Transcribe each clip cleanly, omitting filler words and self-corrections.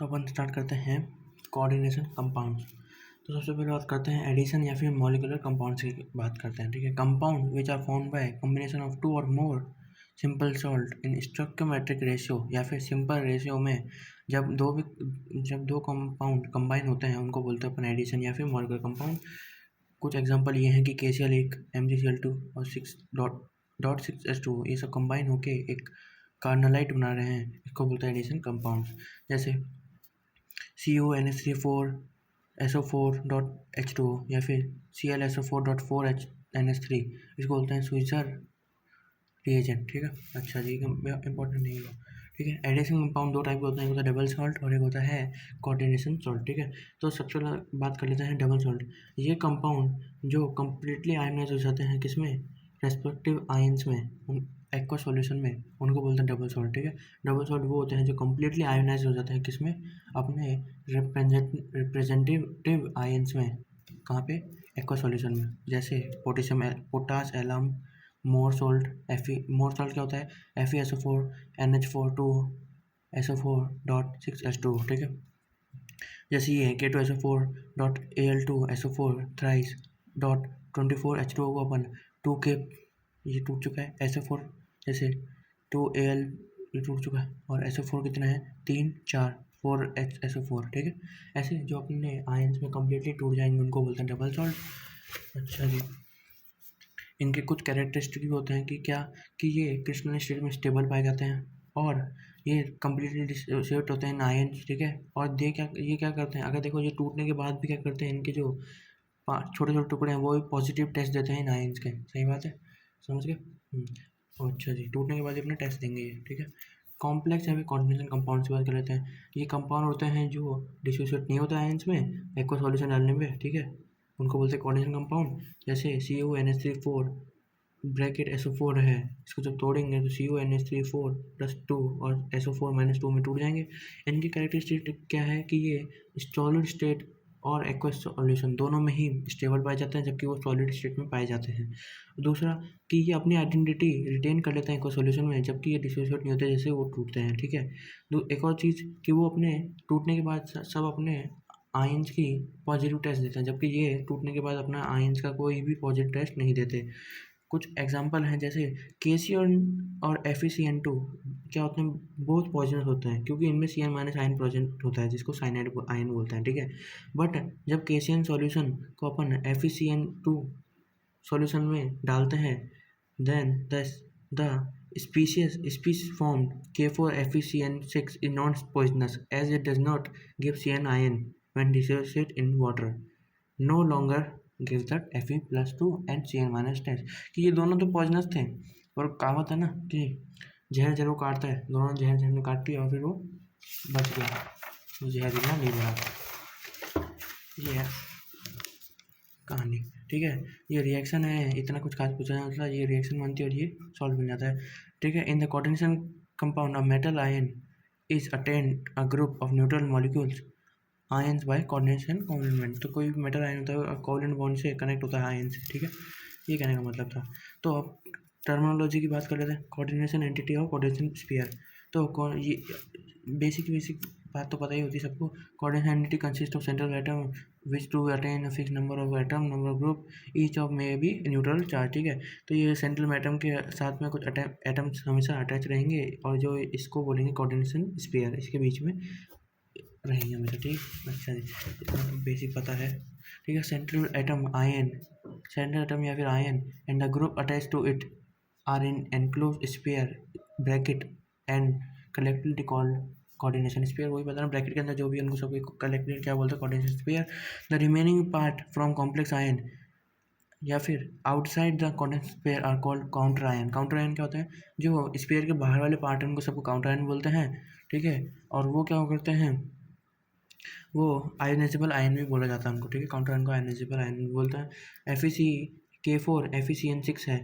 तो अपन स्टार्ट करते हैं कोऑर्डिनेशन कंपाउंड्स। तो सबसे पहले बात करते हैं एडिशन या फिर मॉलिक्यूलर कंपाउंड्स की बात करते हैं। ठीक है, compound which are formed by combination of two or more simple salt in stoichiometric ratio या फिर सिंपल रेशियो में जब दो कंपाउंड कंबाइन होते हैं उनको बोलते हैं अपन एडिशन या फिर मॉलिक्यूलर कंपाउंड। कुछ एग्जांपल ये हैं कि KCl1 MgCl2 और 6.6H2 ये सब कंबाइन होके एक कार्नलाइट बना रहे हैं, इसको बोलते हैं एडिशन कंपाउंड्स। जैसे CuNH3 SO4.H2 या फिर ClSO4.4NH3 इसको बोलते हैं स्विचर रिएजेंट। ठीक है, अच्छा जी, इंपॉर्टेंट नहीं है। ठीक है, एडिशन कंपाउंड दो टाइप के होते हैं, एक होता है डबल सॉल्ट और एक होता है कोऑर्डिनेशन सॉल्ट। ठीक है, तो सबसे पहले बात कर लेते हैं डबल सॉल्ट। ये कंपाउंड जो कम्प्लीटली आयनाइज हो जाते हैं किसमें, रेस्पेक्टिव आयंस में, एक्वा सॉल्यूशन में, उनको बोलते हैं डबल सॉल्ट। ठीक है, डबल सॉल्ट वो होते हैं जो कम्प्लीटली आयनाइज हो जाते हैं किसमें, अपने रिप्रेजेंटेटिव आयंस में। कहाँ पे, एक्वा सॉल्यूशन में। जैसे पोटास एलम, मोर सॉल्ट मोर सॉल्ट क्या होता है, FeSO4 NH4 SO4.6H2। ठीक है, जैसे ये K2SO4.Al2SO4 थ्राइस डॉट 24H2O को अपन 2 के, ये टूट चुका है SO4, जैसे 2Al ये टूट चुका है, और SO4 कितना है 3 4 4HSO4। ठीक है, ऐसे जो अपने आयंस में कम्प्लीटली टूट जाएंगे उनको बोलते हैं डबल सॉल्ट। अच्छा जी, इनके कुछ कैरेक्टरिस्टिक भी होते हैं कि क्या, कि ये क्रिस्टल स्टेट में स्टेबल पाए जाते हैं और ये कम्प्लीटली डिसोसिएट होते हैं इन आयंस। ठीक है, और ये क्या करते हैं, अगर देखो ये टूटने के बाद भी क्या करते हैं, इनके जो छोटे छोटे टुकड़े हैं वो भी पॉजिटिव टेस्ट देते हैं इन आयंस के। सही बात है, समझ गए। अच्छा जी, टूटने के बाद अपने टेस्ट देंगे ये। ठीक है, कॉम्प्लेक्स या फिर कॉम्बिनेशन कंपाउंड्स की बात कर लेते हैं। ये कंपाउंड होते हैं जो डिसोसिएट नहीं होता आयंस में एक्वा सॉल्यूशन डालने में। ठीक है, उनको बोलते हैं कोऑर्डिनेशन कंपाउंड। जैसे CuNH3 ब्रैकेट SO4 है, इसको जब तोड़ेंगे तो CuNH3 4+2 और SO4-2 में टूट जाएंगे। इनकी कैरेक्टरिस्टिक क्या है कि ये सॉलिड स्टेट और एक्वस सॉल्यूशन दोनों में ही स्टेबल पाए जाते हैं, जबकि वो सॉलिड स्टेट में पाए जाते हैं। दूसरा कि ये अपनी आइडेंटिटी रिटेन कर लेते हैं एक्वस सॉल्यूशन में, जबकि ये डिसोसिएट नहीं होते जैसे वो टूटते हैं। ठीक है, एक और चीज़ कि वो अपने टूटने के बाद सब अपने आयंस की पॉजिटिव टेस्ट देते हैं, जबकि ये टूटने के बाद अपना आयंस का कोई भी पॉजिटिव टेस्ट नहीं देते। कुछ एग्जाम्पल हैं जैसे KCl और FeCN2 क्या होते हैं, बहुत पॉइजनस होते हैं क्योंकि इनमें CN- आयन प्रेजेंट होता है जिसको साइनाइड आयन बोलते हैं। ठीक है, बट जब KCl सॉल्यूशन को अपन FeCN2 सॉल्यूशन में डालते हैं, then the species formed K4FeCN6 is not poisonous as it does not give CN ion when dissociated in water, no longer gives that Fe+2 and Cn-10। कि ये दोनों तो poisonous थे, और कहावत है ना कि जहर जहर को काटता है, दोनों जहर जहर ने काट लिया और फिर वो बच गया, वो जहरीला नहीं बना। ये है कहानी। ठीक है, ये रिएक्शन है, इतना कुछ खास पूछा जाता है, ये रिएक्शन बनती है और ये सॉल्व बन जाता है। ठीक है, in the coordination compound a metal ion is attend a group of neutral molecules ions by coordination complement. तो कोई भी मेटल आयन होता है कोवलेंट बॉन्ड से कनेक्ट होता है आयन से। ठीक है, ये कहने का मतलब था। तो अब टर्मिनोलॉजी की बात कर लेते हैं, कोऑर्डिनेशन एंटिटी और कोऑर्डिनेशन स्फीयर। तो ये बेसिक बात तो पता ही होती है सबको। Coordination entity consist of central atom which to attain fix number of atom number group each of may be neutral charge. ठीक है, तो ये सेंट्रल एटम के साथ में कुछ एटम्स हमेशा अटैच रहेंगे और जो इसको बोलेंगे कोऑर्डिनेशन स्फीयर, इसके बीच में रहेंगे हमेशा। ठीक, अच्छा जी, इतना तो बेसिक पता है। ठीक है, सेंट्रल एटम या फिर ion and the group attach to it are in enclose sphere bracket and collectively called coordination sphere. वही बता रहा हूँ, ब्रैकेट के अंदर जो भी उनको सबको कलेक्टिवली क्या बोलते हैं, coordination sphere. The remaining part from complex ion या फिर outside the coordination sphere are called counter ion. Counter ion क्या होता है, जो स्फीयर के बाहर वाले पार्ट हैं उनको सबको काउंटर आयन बोलते हैं। ठीक है, और वो क्या करते हैं, वो आयोनाइजेबल आयन भी बोला जाता है उनको। ठीक है, काउंटर आयन को आयोनाइजेबल आयन भी बोलते हैं। FeCl4 FeCN6 है,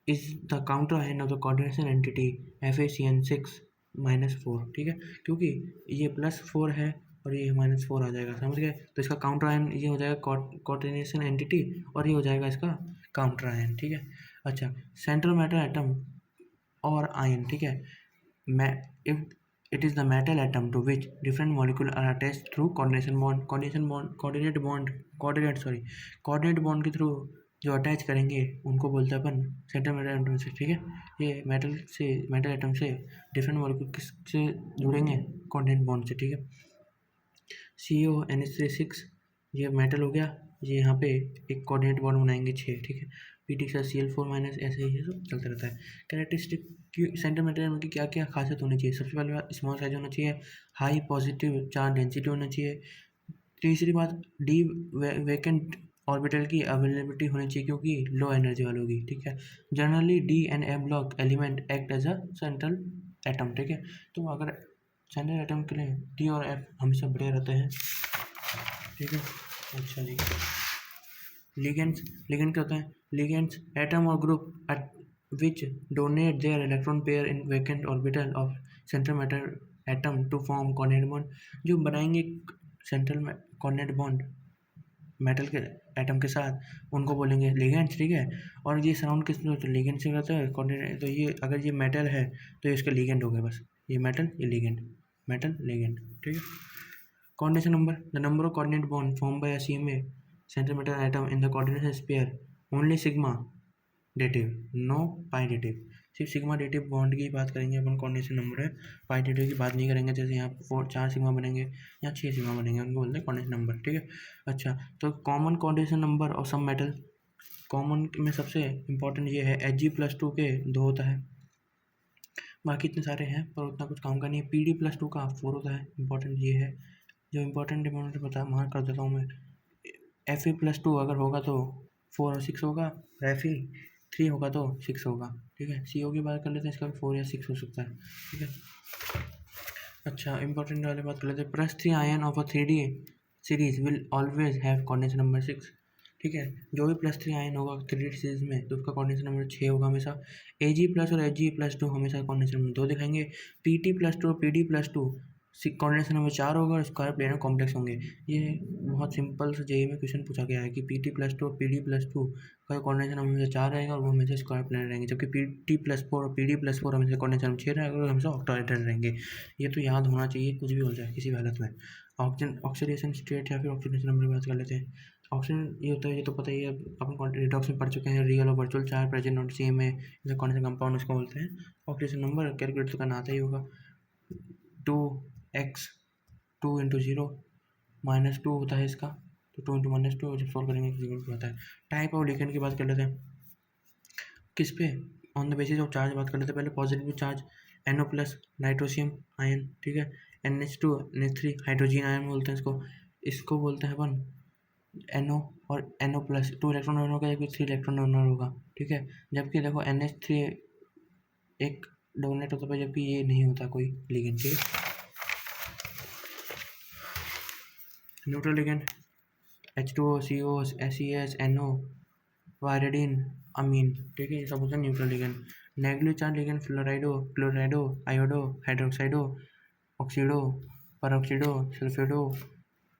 is the counter ion of the coordination entity FeCN6-4। ठीक है, क्योंकि ये +4 है और ये -4 आ जाएगा, समझ गए। तो इसका काउंटर आयन ये हो जाएगा कोऑर्डिनेशन एंटिटी और ये हो जाएगा इसका काउंटर आयन। ठीक है, अच्छा, सेंट्रल मैटर एटम और आयन। ठीक है, मैं It is the metal atom to which different molecules are attached through coordination bond. Coordinate bond के थ्रू जो अटैच करेंगे उनको बोलते हैं अपन सेंट्रल मेटल एटम से, ठीक है। ये मेटल एटम से डिफरेंट मॉलिक्यूल किससे जुड़ेंगे, कोऑर्डिनेट बॉन्ड से, ठीक है। CONH3 ये मेटल हो गया, ये यहाँ पे एक कोऑर्डिनेट बॉन्ड बनाएंगे 6, ठीक है। पीटी के साथ Cl4- ऐसे ही सब चलता रहता है। कैरेक्टरिस्टिक की सेंटर मेटल की क्या क्या खासियत होनी चाहिए, सबसे पहले बात स्मॉल साइज होना चाहिए, हाई पॉजिटिव चार्ज डेंसिटी होना चाहिए। तीसरी बात डी वैकेंट ऑर्बिटल की अवेलेबिलिटी होनी चाहिए क्योंकि लो एनर्जी वाली होगी, ठीक है। Generally D and F block element act as a central atom, ठीक है। तो अगर सेंट्रल एटम के लिए D और F हमेशा बड़े रहते हैं, ठीक है। अच्छा जी, लिगेंड्स क्या होता है, लिगेंड्स एटम और group which donate their electron pair in vacant orbital of central metal atom to form coordinate bond, जो बनाएंगे सेंट्रल कोऑर्डिनेट बॉन्ड मेटल के एटम के साथ, उनको बोलेंगे लिगेंड्स, ठीक है। और ये सराउंड किस में, तो लिगेंड से रहता है कोऑर्डिनेट, तो ये अगर ये मेटल है तो ये इसके लिगेंड हो गए, बस ये मेटल ये लिगेंड, मेटल लिगेंड, ठीक है। Coordination number, the number of coordinate bond form by a CMA central metal atom in the coordination sphere only sigma dative, no pi dative. सिर्फ सिग्मा डेटिव बॉन्ड की बात करेंगे अपन, coordination number है, पाई dative की बात नहीं करेंगे। जैसे यहाँ 4 सिग्मा बनेंगे या 6 सिग्मा बनेंगे, उनको बोलते हैं कोऑर्डिनेशन नंबर, ठीक है। अच्छा, तो कॉमन कोऑर्डिनेशन नंबर और सम मेटल, कॉमन में सबसे इंपॉर्टेंट ये है Hg+2 के 2 होता है, बाकी इतने सारे हैं पर उतना कुछ काम का नहीं है। Pd+2 का 4 होता है, इंपॉर्टेंट ये है, जो इंपॉर्टेंट बता मार्क कर देता हूँ मैं। Fe+2 अगर होगा तो 4 और 6 होगा, Fe3 होगा तो 6 होगा, ठीक है। CO की बात कर लेते हैं, इसका भी 4 या 6 हो सकता है, ठीक है। अच्छा, इंपॉर्टेंट वाली बात कर लेते हैं, +3 ion of a 3D series will always have coordination number 6, ठीक है। जो भी +3 आयन होगा 3D सीरीज में तो उसका कोऑर्डिनेशन नंबर 6 होगा हमेशा। Ag+ और Hg+2 हमेशा कोऑर्डिनेशन नंबर 2 दिखाएंगे। Pt+2 और Pd+2 कोऑर्डिनेशन नंबर 4 होगा और स्क्वायर प्लेनर कॉम्प्लेक्स होंगे। ये बहुत सिंपल से जेईई में क्वेश्चन पूछा गया है कि Pt+2 और Pd+2 का कोऑर्डिनेशन नंबर हमेशा 4 रहेगा और वो हमेशा स्क्वायर प्लेनर रहेंगे, जबकि Pt+4 और Pd+4 हमेशा कोऑर्डिनेशन नंबर 6 रहेगा और हमेशा ऑक्टाहेड्रल रहेंगे। ये तो याद होना चाहिए, कुछ भी हो जाए किसी भी हालत में। ऑक्सीडेशन स्टेट या फिर ऑक्सीडेशन नंबर की बात कर लेते हैं। ऑक्सीजन ये होता है, ये तो पता ही है, अपन रिडॉक्स में पढ़ चुके हैं, रियल और virtual charge present not same है, जैसे कौन सा कंपाउंड उसको बोलते हैं ऑक्सीडेशन नंबर, कैलकुलेट तो करना आता ही होगा। 2x 2 × 0 -2 होता है इसका, तो 2 × -2 जब सॉल्व करेंगे तो होता है। टाइप ऑफ लिगेंड की बात कर लेते हैं, किस पे, on the basis of charge बात कर लेते हैं। पहले पॉजिटिव चार्ज NO+ नाइट्रोसियम आयन, ठीक है। NH2 NH3 हाइड्रोजन आयन बोलते हैं इसको बोलते हैं अपन NO और NO+, 2 इलेक्ट्रॉन डोनर होगा जबकि 3 इलेक्ट्रॉन डोनर होगा, ठीक है। जबकि देखो NH3 एक डोनेट होता है जबकि ये नहीं होता कोई लिगेंड, ठीक है। Neutral ligand H2O CO SES NO pyridine amine, ठीक है, ये सब होता है neutral ligand. Negative charge ligand fluorido chlorido iodo hydroxido oxido peroxido sulfido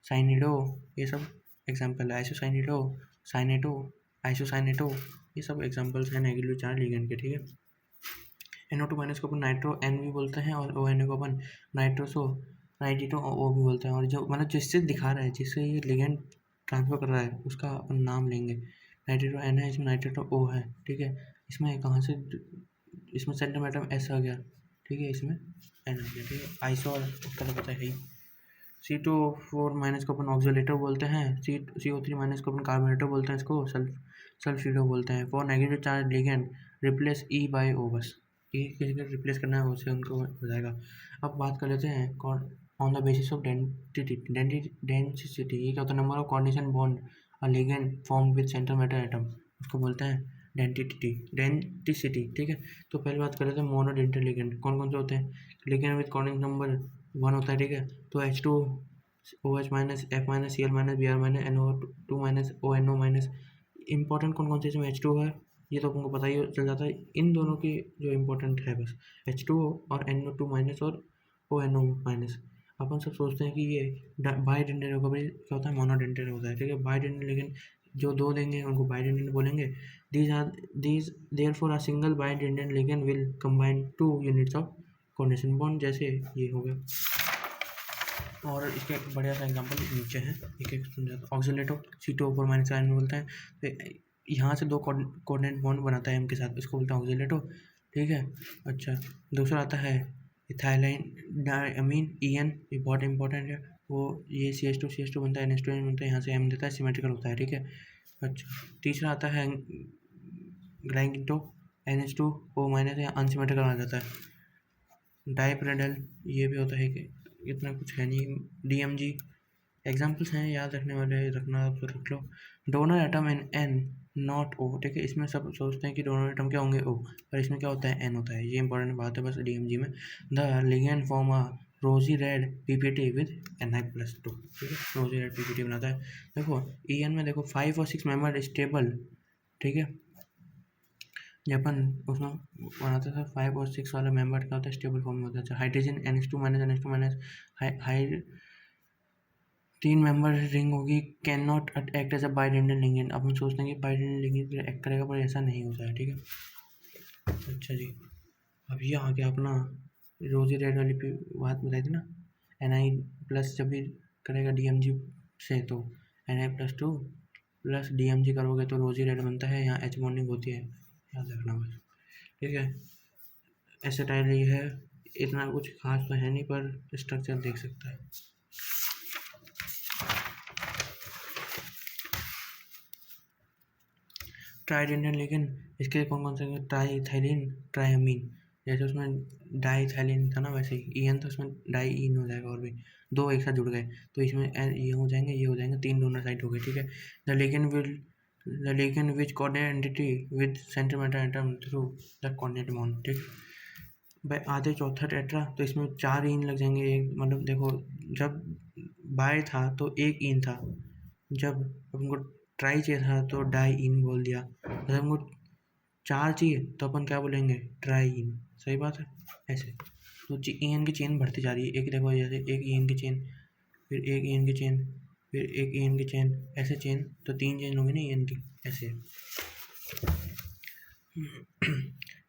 cyanido, ये सब एग्जाम्पल है। आइसोसाइनिडो साइनेटो आइसोसाइनेटो, ये सब एग्जाम्पल्स हैं नेगेटिव चार्ज लिगेंड के, ठीक है। NO2- को अपन नाइट्रो N भी बोलते हैं और ONA को अपन नाइट्रो O भी बोलते हैं। और जो मतलब जिससे दिखा रहा है, जिससे ये लिगेंड ट्रांसफर कर रहा है उसका अपन नाम लेंगे। नाइट्रेटो N है, इसमें नाइट्रेटो O है, ठीक है। इसमें कहाँ से, इसमें सेंट्रल एटम S आ गया, ठीक है, इसमें N आ गया, ठीक है। आइसो और उसका तो पता है ही। C2O4- को अपन ऑक्सीलेटर बोलते हैं, CO3- को अपन कार्बोनेटर बोलते हैं, इसको सल्फिडो बोलते हैं। For negative charge ligand replace E/O, बस E किसी का रिप्लेस करना है उससे उनको हो जाएगा। अब बात कर लेते हैं on the basis of density, ये क्या होता है, number of coordination bond a ligand form with central metal atom, उसको बोलते हैं डेंटिसिटी, ठीक है। तो पहले बात कर लेते हैं मोनोडेंटल लिगेंड, कौन कौन से होते हैं। लिगेंड विद कोऑर्डिनेशन नंबर 1 होता है, ठीक है। तो H2OH- F- Cl- Br- NO2- ONO-, important कौन कौन से इसमें H2 है, ये तो आपको पता ही चल जाता है। इन दोनों की जो इम्पोर्टेंट है बस H2O और NO2- और ONO-। अपन सब सोचते हैं कि ये बाइडेंटेट होगा, भाई क्या होता है, मोनोडेंटेट होता है, ठीक है। बाइडेंटेट लेकिन जो दो देंगे उनको बाइडेंटेट बोलेंगे। these therefore a single bidentate ligand will combine 2 units of coordination bond, जैसे ये हो गया। और इसके एक बढ़िया सा एग्जांपल नीचे है, एक एक समझाता। ऑक्सीलेटो C2O4 माइनस आयन बोलते हैं, तो यहाँ से दो कोऑर्डिनेट बॉन्ड बनाता है M के साथ, इसको बोलते हैं ऑक्सीलेटो, ठीक है। अच्छा, दूसरा आता है इथाइलाइन डायमीन EN, ये बहुत इंपॉर्टेंट है। वो ये CH2 बनता है, NH2 बनता है, यहाँ से M देता है, सिमेट्रिकल होता है, ठीक है। अच्छा, तीसरा आता है ग्लाइंटो NH2O माइनस, या अनसिमेट्रिकल आ जाता है। डाइप्रेडल ये भी होता है कि इतना कुछ है नहीं। DMG एग्जाम्पल्स हैं याद रखने वाले, रखना तो रख लो। Donor atom in N not O, ठीक है। इसमें सब सोचते हैं कि डोनर एटम क्या होंगे O, पर इसमें क्या होता है N होता है, ये इंपॉर्टेंट बात है बस DMG में। द लिगेंड फॉर्म अ रोजी रेड PPT विद Na+2, ठीक है, रोजी रेड PPT बनाता है। देखो EN में देखो 5 और 6 मेंबर स्टेबल, ठीक है। जब अपन उसमें बनाते थे 5 और 6 वाला मेंबर क्या होता है, स्टेबल फॉर्म में होता है। हाइड्रोजन NH2 हाई 3 मेंबर रिंग होगी, can not act as a bidentate ligand. अब हम सोचते हैं कि बाइडेंडल लिगेंड एक्ट करेगा, पर ऐसा नहीं होता है, ठीक है। अच्छा जी, अब ये आ गया अपना रोजी रेड वाली बात बताई थी ना, Na+ जब भी करेगा DMG से तो Na+2 प्लस DMG करोगे तो रोजी रेड बनता है, यहाँ H बॉन्डिंग होती है, याद रखना बस, ठीक है। एसिटाइल ये है, इतना कुछ खास तो है नहीं, पर स्ट्रक्चर देख सकता है। ट्राइडेंटल लिगेंड, इसके कौन कौन से, ट्राईथाइलिन ट्राइअमीन, जैसे उसमें डाईथाइलिन था ना, वैसे ही EN तो उसमें डाईइन हो जाएगा, और भी दो एक साथ जुड़ गए तो इसमें ये हो जाएंगे, ये हो जाएंगे, 3 डोनर साइट हो गई, ठीक है। The ligand which coordinate entity with centimetre atom through the coordinate bond, ठीक। भाई आधे चौथा टेट्रा, तो इसमें 4 इन लग जाएंगे, एक मतलब देखो, जब बाय था तो एक इन था, जब हमको ट्राई चाहिए था तो डाई इन बोल दिया, अगर हमको 4 चाहिए तो अपन क्या बोलेंगे, ट्राई इन, सही बात है। ऐसे तो EN की चेन बढ़ती जा रही है, एक देखो जैसे एक EN की चेन, फिर एक EN की चेन, फिर एक EN की चेन, ऐसे चेन, तो 3 चेन होगी ना EN की, ऐसे।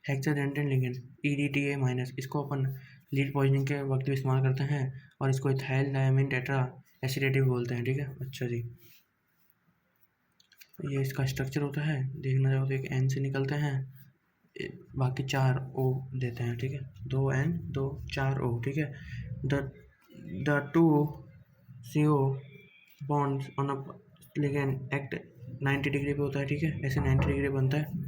हेक्साडेंटल लिगेंड EDTA माइनस, इसको अपन लीड पॉइजनिंग के वक्त भी इस्तेमाल करते हैं, और इसको इथाइल डायमीन टेट्रा एसिडेटिव बोलते हैं, ठीक है। अच्छा जी, ये इसका स्ट्रक्चर होता है, देखना चाहो तो एक N से निकलते हैं, बाकी 4 O देते हैं, ठीक है, 2 N 2 4 O, ठीक है। The 2 CO bonds on a ligand act 90 degree पे होता है, ठीक है, ऐसे 90 डिग्री बनता है।